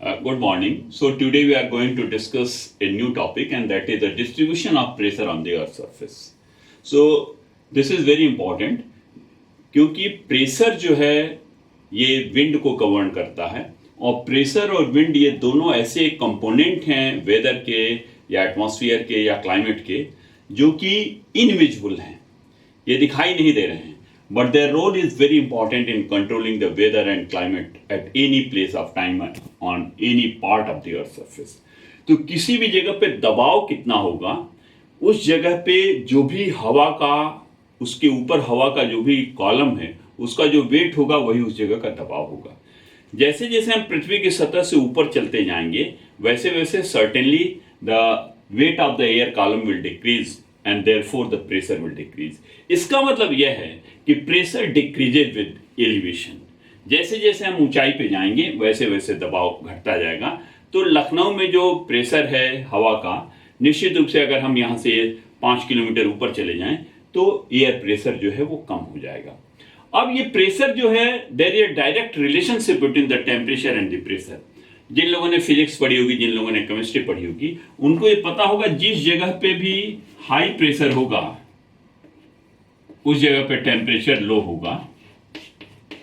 Good morning. So today we are going to discuss a new topic, and that is the distribution of pressure on the earth's surface. So this is very important क्योंकि pressure जो है ये wind को govern करता है, और pressure और wind ये दोनों ऐसे कंपोनेंट हैं वेदर के या एटमॉस्फेयर के या क्लाइमेट के जो कि इनविजिबल हैं, ये दिखाई नहीं दे रहे हैं, but their role is very important in controlling the weather and climate at any place of time on any part of the earth's surface. तो किसी भी जगह पे दबाव कितना होगा, उस जगह पे जो भी हवा का, उसके ऊपर हवा का जो भी कॉलम है उसका जो वेट होगा वही उस जगह का दबाव होगा. जैसे जैसे हम पृथ्वी की सतह से ऊपर चलते जाएंगे वैसे वैसे certainly the weight of the air column will decrease and therefore the pressure will decrease. इसका मतलब यह है कि प्रेशर डिक्रीजेज विद एलिवेशन. जैसे जैसे हम ऊंचाई पे जाएंगे वैसे वैसे दबाव घटता जाएगा. तो लखनऊ में जो प्रेशर है हवा का, निश्चित रूप से अगर हम यहाँ से 5 किलोमीटर ऊपर चले जाएं तो एयर प्रेशर जो है वो कम हो जाएगा. अब ये प्रेशर जो है, there is a direct relationship between the temperature and the pressure. जिन लोगों ने फिजिक्स पढ़ी होगी, जिन लोगों ने केमिस्ट्री पढ़ी होगी, उनको ये पता होगा जिस जगह पे भी हाई प्रेशर होगा उस जगह पे टेम्परेचर लो होगा,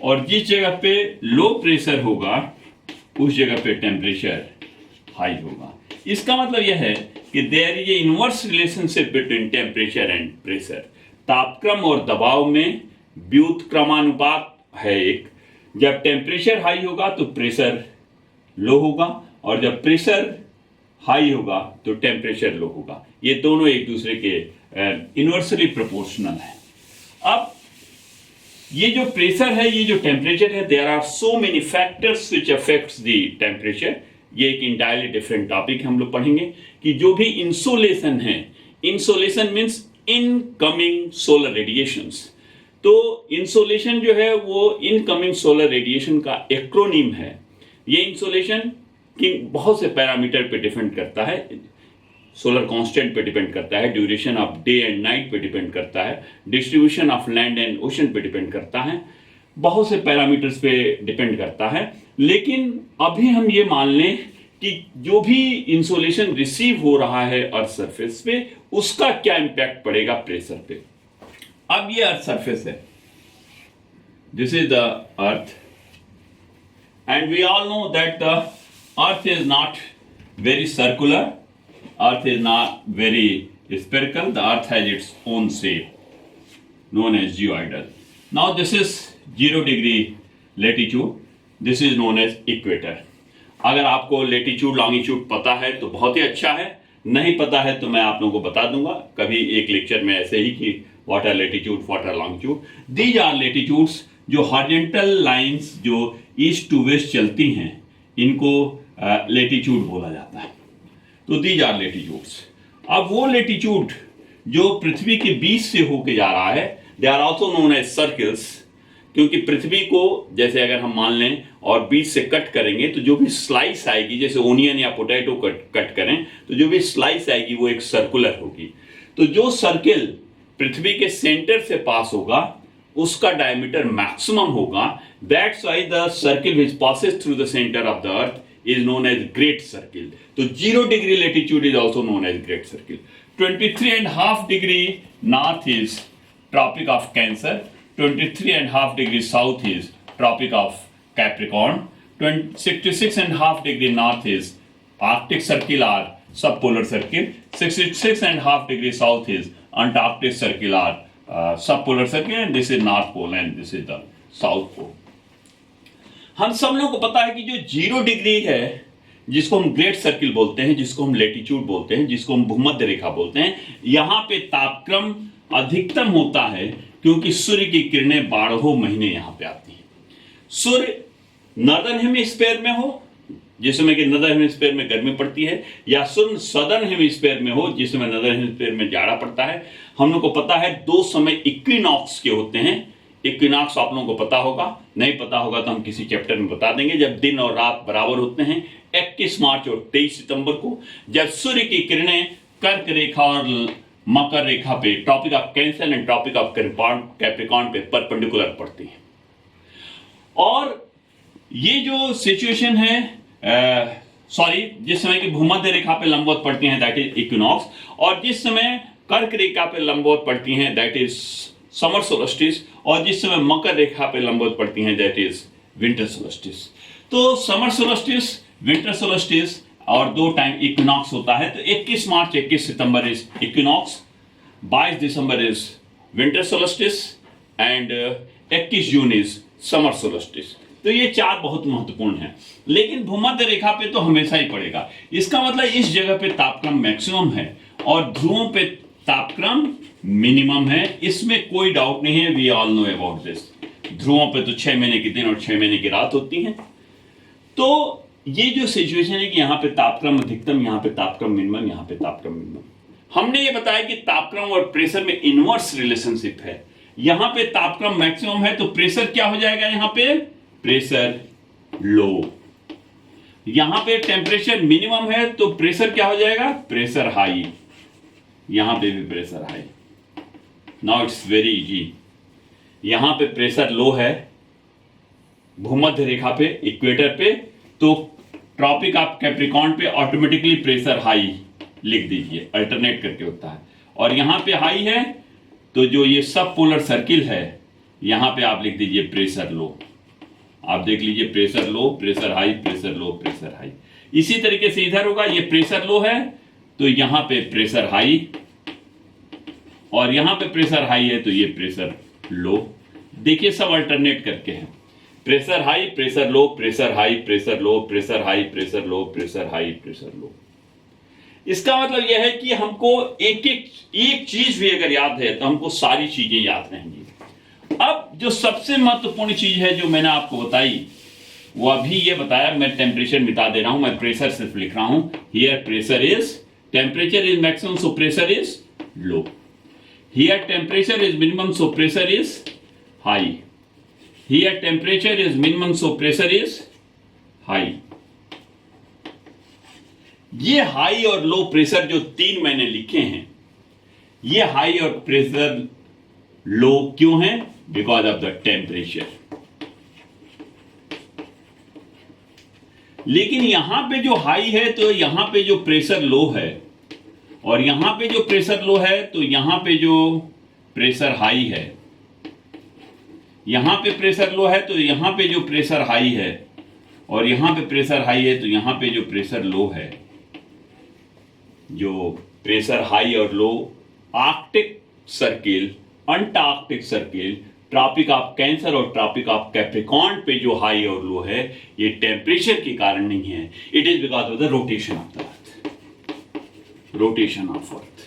और जिस जगह पे लो प्रेशर होगा उस जगह पे टेम्परेचर हाई होगा. इसका मतलब यह है कि there is a inverse relationship between temperature and pressure. तापक्रम और दबाव में व्युत्क्रमानुपात है एक. जब टेम्परेचर हाई होगा तो प्रेशर लो होगा, और जब प्रेशर हाई होगा तो टेम्परेचर लो होगा. ये दोनों एक दूसरे के इनवर्सली प्रोपोर्शनल है. अब ये जो प्रेशर है, ये जो टेम्परेचर है, there are so many factors which affects the temperature. ये एक इंटायरली डिफरेंट टॉपिक हम लोग पढ़ेंगे कि जो भी इंसोलेशन है, insolation means incoming solar radiations. तो इंसोलेशन जो है वो इनकमिंग सोलर रेडिएशन का एक्रोनिम है. ये इंसोलेशन की बहुत से पैरामीटर पे डिपेंड करता है. सोलर कांस्टेंट पे डिपेंड करता है, duration of day and night पे डिपेंड करता है, distribution of land and ocean पे डिपेंड करता है, बहुत से पैरामीटर्स पे डिपेंड करता है. लेकिन अभी हम ये मान लें कि जो भी इंसोलेशन रिसीव हो रहा है अर्थ सरफेस पे, उसका क्या इंपैक्ट पड़ेगा प्रेशर पे. अब ये अर्थ सरफेस है, this is the earth, and we all know that the earth is not very circular, earth is not very spherical, the earth has its own shape known as geoidal. Now this is 0 degree latitude, this is known as equator. अगर आपको latitude longitude पता है तो बहुत ही अच्छा है, नहीं पता है तो मैं आप लोगों को बता दूंगा कभी एक लेक्चर में ऐसे ही कि what are latitude, what are longitude. These are latitudes जो हॉरिजॉन्टल लाइंस जो ईस्ट टू वेस्ट चलती हैं, इनको लेटीट्यूड बोला जाता है. तो दीज आर लेटीट्यूड्स. अब वो लेटीट्यूड जो पृथ्वी के बीच से होके जा रहा है, they are also known as circles. क्योंकि पृथ्वी को जैसे अगर हम मान लें और बीच से कट करेंगे तो जो भी स्लाइस आएगी, जैसे ओनियन या पोटैटो कट करें तो जो भी स्लाइस आएगी वो एक सर्कुलर होगी. तो जो सर्किल पृथ्वी के सेंटर से पास होगा उसका डायमीटर मैक्सिमम होगा. That's why the circle which passes through the centre of the earth is known as great circle. तो 0 degree latitude is also known as great circle. 23.5 degree north is tropic of Cancer, 23.5 degree south is tropic of Capricorn, 66.5 degree north is Arctic circle और sub polar circle, 66.5 degree south is Antarctic circle और sub polar circle, and this is north pole and this is the south pole. हम सब लोगों को पता है कि जो 0 डिग्री है, जिसको हम ग्रेट सर्किल बोलते हैं, जिसको हम लेटीट्यूड बोलते हैं, जिसको हम भूमध्य रेखा बोलते हैं, यहां पे तापक्रम अधिकतम होता है क्योंकि सूर्य की किरणें 12 महीने यहां पे आती हैं. सूर्य नॉर्दर्न हेमिस्फीयर में हो जिसमें कि नॉर्दर्न हेमिस्फीयर में गर्मी पड़ती है, या सूर्य सदर्न हेमिस्फीयर में हो जिसमें नॉर्दर्न हेमिस्फीयर में जाड़ा पड़ता है. हम लोग को पता है 2 समय इक्विनॉक्स के होते हैं. इक्विनॉक्स आप लोगों को पता होगा, नहीं पता होगा तो हम किसी चैप्टर में बता देंगे. जब दिन और रात बराबर होते हैं 21 मार्च और 23 सितंबर को, जब सूर्य की किरणें कर्क रेखा और मकर रेखा पे, tropic of Cancer and tropic of Capricorn पे परपेंडिकुलर पड़ती है. और ये जो सिचुएशन है जिस समय की भूमध्य रेखा पे लंबवत पड़ती हैं दैट इज इक्विनॉक्स, और जिस समय कर्क रेखा पे लंबवत पड़ती हैं दैट इज समर सोलस्टिस, और जिस समय मकर रेखा पे लंबवत पड़ती हैं दैट इज विंटर सोलस्टिस। तो समर सोलस्टिस, विंटर सोलस्टिस और दो टाइम इक्विनॉक्स होता है। तो 21 March 21 September is equinox, 22 December is winter solstice and 21 June is summer solstice. तो ये चार बहुत महत्वपूर्ण हैं, लेकिन भूमध्य रेखा पे तो हमेशा ही पड़ेगा। इसका मतलब इस जगह पे तापक्रम मैक्सिमम है और ध्रुवों पे तापक्रम मिनिमम है, इसमें कोई डाउट नहीं है। We all know about this. ध्रुवों पे तो 6 महीने के दिन और 6 महीने की रात होती है। तो ये जो सिचुएशन है कि यहाँ पे तापक्रम अधिकतम, यहाँ पे तापक्रम मिनिमम, यहाँ पे तापक्रम मिनिमम। हमने ये बताया कि तापक्रम और प्रेशर में इनवर्स रिलेशनशिप है। यहाँ पे तापक्रम मैक्सिमम है तो प्रेशर क्या हो जाएगा, यहाँ पे प्रेशर लो। यहां पे टेम्परेचर मिनिमम है तो प्रेशर क्या हो जाएगा, प्रेशर हाई। यहां पे भी pressure high. Now it's very easy. यहां पे प्रेशर लो है भूमध्य रेखा पे, इक्वेटर पे, तो ट्रॉपिक ऑफ कैप्रिकॉर्न पे ऑटोमेटिकली प्रेशर हाई लिख दीजिए, अल्टरनेट करके होता है। और यहां पे हाई है तो जो ये सब पोलर सर्किल है यहां पे आप लिख दीजिए प्रेशर लो। आप देख लीजिए pressure low, pressure high, pressure low, pressure high. इसी तरीके से इधर होगा, ये प्रेशर लो है तो यहां पे प्रेशर हाई, और यहां पे प्रेशर हाई है तो ये प्रेशर लो। देखिए सब अल्टरनेट करके हैं, pressure high, pressure low, pressure high, pressure low, pressure high, pressure low, pressure high, pressure low. इसका मतलब यह है कि हमको एक चीज भी अगर याद है तो हमको सारी चीजें याद रहेंगी। अब जो सबसे महत्वपूर्ण चीज है जो मैंने आपको बताई, वो अभी ये बताया, मैं टेम्परेचर मिटा दे रहा हूं, मैं प्रेशर सिर्फ लिख रहा हूं। Here pressure is, temperature is maximum so pressure is low. Here temperature is minimum so pressure is high. Here temperature is minimum so pressure is high. ये हाई और लो प्रेशर जो तीन मैंने लिखे हैं, ये हाई और प्रेशर लो क्यों है, बिकॉज ऑफ द टेम्परेचर। लेकिन यहां पे जो हाई है तो यहां पे जो प्रेशर लो है, और यहां पे जो प्रेशर लो है तो यहां पे जो प्रेशर हाई है। यहां पे प्रेशर लो है तो यहां पे जो प्रेशर हाई है, और यहां पे प्रेशर हाई है तो यहां पे जो प्रेशर लो है। जो प्रेशर हाई और low Arctic circle, Antarctic circle, tropic of Cancer और ट्रॉपिक ऑफ कैप्रिकॉर्न पे जो हाई और लो है, ये टेम्परेचर के कारण नहीं है। It is because of the rotation of the earth. Rotation of earth.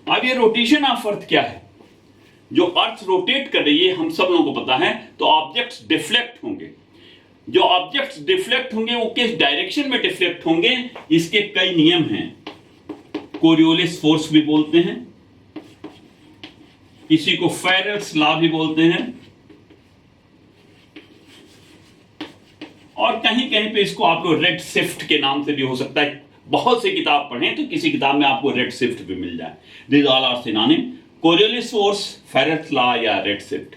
अब ये रोटेशन ऑफ अर्थ क्या है? जो अर्थ रोटेट कर रही है हम सब लोगों को पता है, तो ऑब्जेक्ट्स डिफ्लेक्ट होंगे। जो ऑब्जेक्ट्स डिफ्लेक्ट होंगे वो किस डायरेक्शन में डिफ्लेक्ट होंगे, इसके कई नियम हैं। कोरियोलिस फोर्स भी बोलते हैं, इसी को फेरेल्स लॉ भी बोलते हैं, और कहीं कहीं पे इसको आप लोग रेड शिफ्ट के नाम से भी हो सकता है। बहुत सी किताब पढ़ें तो किसी किताब में आपको रेड शिफ्ट भी मिल जाए। This all are synonym, Coriolis force, Ferrel's law या रेड शिफ्ट।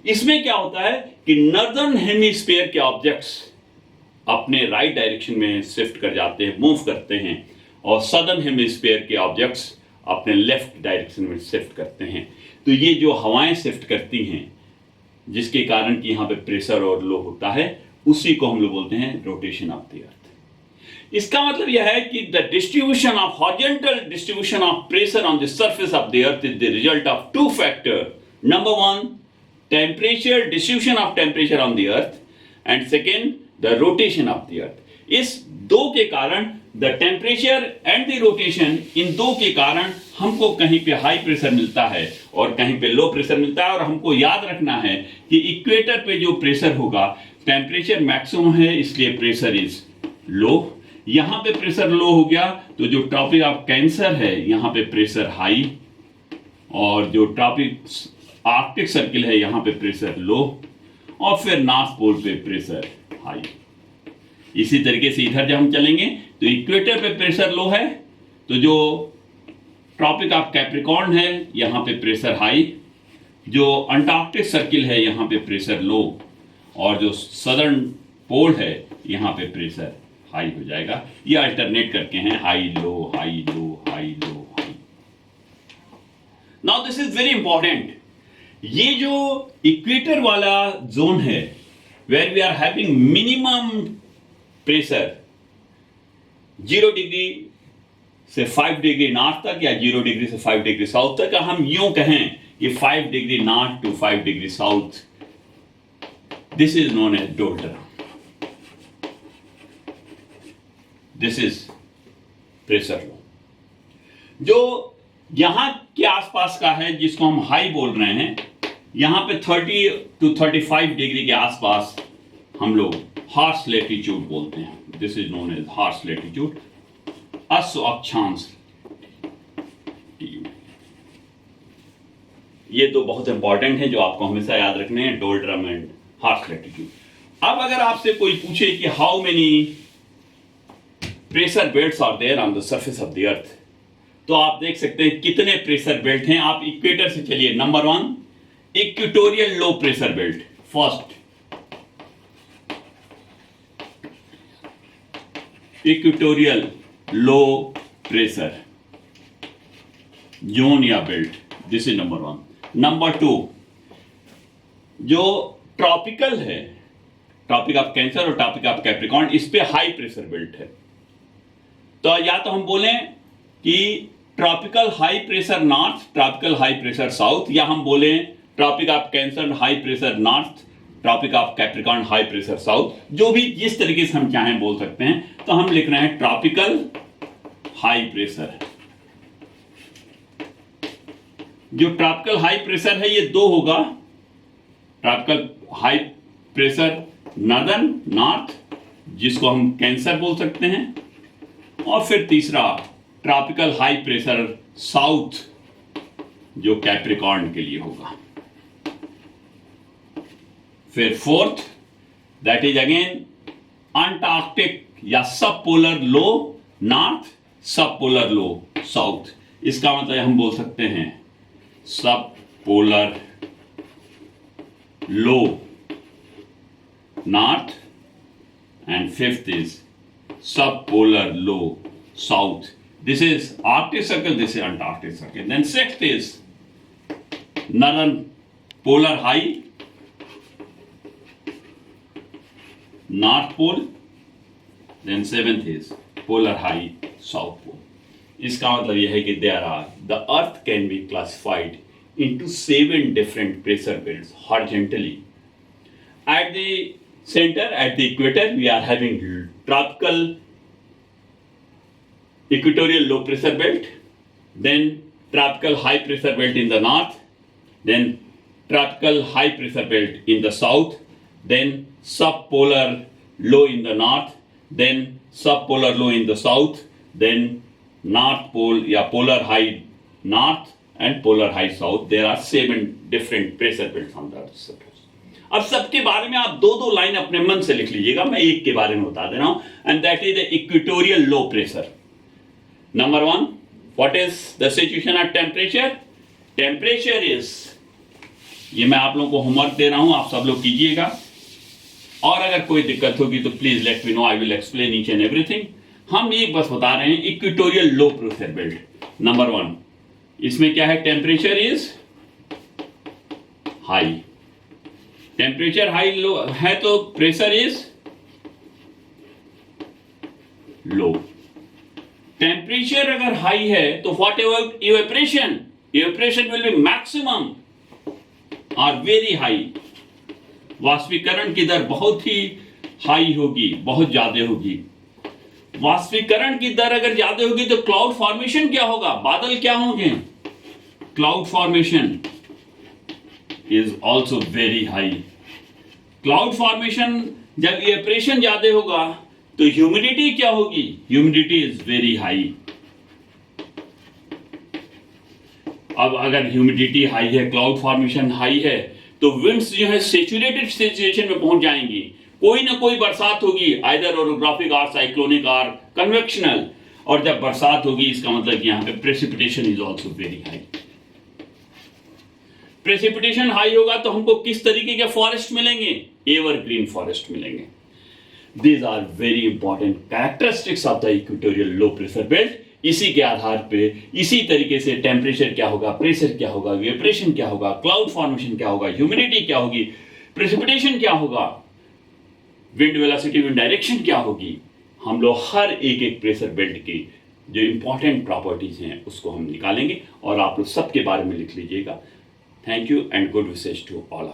इसमें क्या होता है कि नॉर्दर्न हेमिस्फीयर के ऑब्जेक्ट्स अपने राइट डायरेक्शन में शिफ्ट कर जाते हैं, मूव करते हैं, और सदर्न हेमिस्फीयर के ऑब्जेक्ट्स अपने लेफ्ट डायरेक्शन में शिफ्ट करते हैं। तो ये जो हवाएं शिफ्ट करती हैं, जिसके कारण कि यहाँ पे प्रेशर और लो होता है, उसी को हम लोग बोलते हैं रोटेशन ऑफ द अर्थ। इसका मतलब यह है कि the distribution of horizontal distribution of pressure on the surface of the earth is the result of two factor. Number one, temperature, distribution of temperature on the earth, and second the rotation of the earth. इस दो के कारण, the temperature and the rotation, इन दो के कारण हमको कहीं पे हाई प्रेशर मिलता है और कहीं पे लो प्रेशर मिलता है। और हमको याद रखना है कि इक्वेटर पे जो प्रेशर होगा, टेम्परेचर मैक्सिमम है इसलिए प्रेशर इज लो। यहाँ पे प्रेशर लो हो गया तो जो ट्रॉपिक ऑफ कैंसर है यहाँ पे प्रेशर हाई, और जो ट्रॉपिक आर्कटिक सर्किल है यहाँ पे प्रेशर लो, और फिर नॉर्थ पोल पे प्रेशर हाई। इसी तरीके से इधर जब हम चलेंगे तो इक्वेटर पे प्रेशर लो है, तो जो ट्रॉपिक ऑफ कैप्रिकॉर्न है यहाँ पे प्रेशर हाई, जो अंटार्कटिक सर्किल है यहाँ पे प्रेशर लो, और जो सदर्न पोल है यहाँ पे प्रेशर हाई हो जाएगा। ये अल्टरनेट करके हैं, high low high low high low high. Now this is very important. ये जो इक्वेटर वाला जोन है where we are having minimum pressure 0 degree से 5 डिग्री नॉर्थ तक या 0 डिग्री से 5 डिग्री साउथ तक, हम यूं कहें कि 5 degree north to 5 degree south, this is known as doldrum. This is pressure low. जो यहां के आसपास का है जिसको हम हाई बोल रहे हैं, यहां पे 30 टू 35 डिग्री के आसपास हम लोग हार्श लैटिट्यूड बोलते हैं। This is known as horse latitude, अक्षांश। ये दो बहुत इंपॉर्टेंट है जो आपको हमेशा याद रखने हैं, डोल्ट्रम एंड हार्श लैटिट्यूड। अब अगर आपसे कोई पूछे कि how many pressure belts are there on the surface of the earth, तो आप देख सकते हैं कितने प्रेशर बेल्ट हैं। आप इक्वेटर से चलिए। Number 1 equatorial low pressure belt, first equatorial low pressure zone या belt, this is number 1। Number 2 जो ट्रॉपिकल है, ट्रॉपिक ऑफ कैंसर और ट्रॉपिक ऑफ कैप्रिकॉर्न, इस पे हाई प्रेशर बेल्ट है। तो या तो हम बोलें कि tropical high pressure north, tropical high pressure south, या हम बोलें tropic of Cancer high pressure north, tropic of Capricorn high pressure south, जो भी जिस तरीके से हम चाहें बोल सकते हैं। तो हम लिख रहे हैं ट्रॉपिकल हाई प्रेशर। जो ट्रॉपिकल हाई प्रेशर है ये दो होगा, tropical high pressure northern north जिसको हम कैंसर बोल सकते हैं, और फिर तीसरा ट्रॉपिकल हाई प्रेशर साउथ जो कैप्रिकॉर्न के लिए होगा। फिर fourth that is again Antarctic या सब पोलर लो नॉर्थ, सब पोलर लो साउथ। इसका मतलब हम बोल सकते हैं सब polar low north, and fifth is सब polar low south. This is Arctic Circle, this is Antarctic Circle. Then sixth is Northern Polar High, North Pole. Then seventh is Polar High, South Pole. इसका मतलब यह है कि the Earth can be classified into 7 different pressure belts horizontally. At the center, at the equator, we are having tropical equatorial low pressure belt, then tropical high pressure belt in the north, then tropical high pressure belt in the south, then subpolar low in the north, then subpolar low in the south, then north pole या polar high north and polar high south. There are 7 different pressure belts on the earth's surface. अब सबके बारे में आप दो line अपने मन से लिख लीजिएगा, मैं एक के बारे में बता दे रहा हूं, and that is the equatorial low pressure. Number 1, what is the situation at temperature? Temperature is, ये मैं आप लोगों को होमवर्क दे रहा हूं, आप सब लोग कीजिएगा, और अगर कोई दिक्कत होगी तो please let me know, I will explain each and everything. हम ये बस बता रहे हैं equatorial low pressure belt. Number 1, इसमें क्या है? Temperature is high. Temperature high low है तो प्रेशर इज लो। टेम्परेचर अगर हाई है तो what ever evaporation, evaporation will be maximum और वेरी हाई। वाष्पीकरण की दर बहुत ही हाई होगी, बहुत ज्यादा होगी। वाष्पीकरण की दर अगर ज्यादा होगी तो क्लाउड फॉर्मेशन क्या होगा? बादल क्या होंगे? Cloud formation is also very high. Cloud formation जब इवेपोरेशन ज्यादा होगा तो ह्यूमिडिटी क्या होगी? Humidity is very high. अब अगर ह्यूमिडिटी हाई है, क्लाउड फॉर्मेशन हाई है, तो विंड्स जो है सैचुरेटेड सिचुएशन में पहुंच जाएंगी। कोई ना कोई बरसात होगी, आइदर ओरोग्राफिक और साइक्लोनिक और कन्वेक्शनल, और जब बरसात होगी इसका मतलब कि यहां पे precipitation is also very high. Precipitation high होगा तो हमको किस तरीके के फॉरेस्ट मिलेंगे? एवरग्रीन फॉरेस्ट मिलेंगे. These are very important characteristics of the equatorial low pressure belt. इसी के आधार पे इसी तरीके से टेम्परेचर क्या होगा, प्रेशर क्या होगा, वेपरेशन क्या होगा, क्लाउड फॉर्मेशन क्या होगा, ह्यूमिडिटी क्या होगी, प्रेसिपिटेशन क्या होगा, विंड वेलोसिटी, विंड डायरेक्शन क्या होगी, हम लोग हर एक प्रेशर बेल्ट की जो इंपॉर्टेंट प्रॉपर्टीज हैं उसको हम निकालेंगे और आप लोग सबके बारे में लिख लीजिएगा. Thank you and good wishes to all.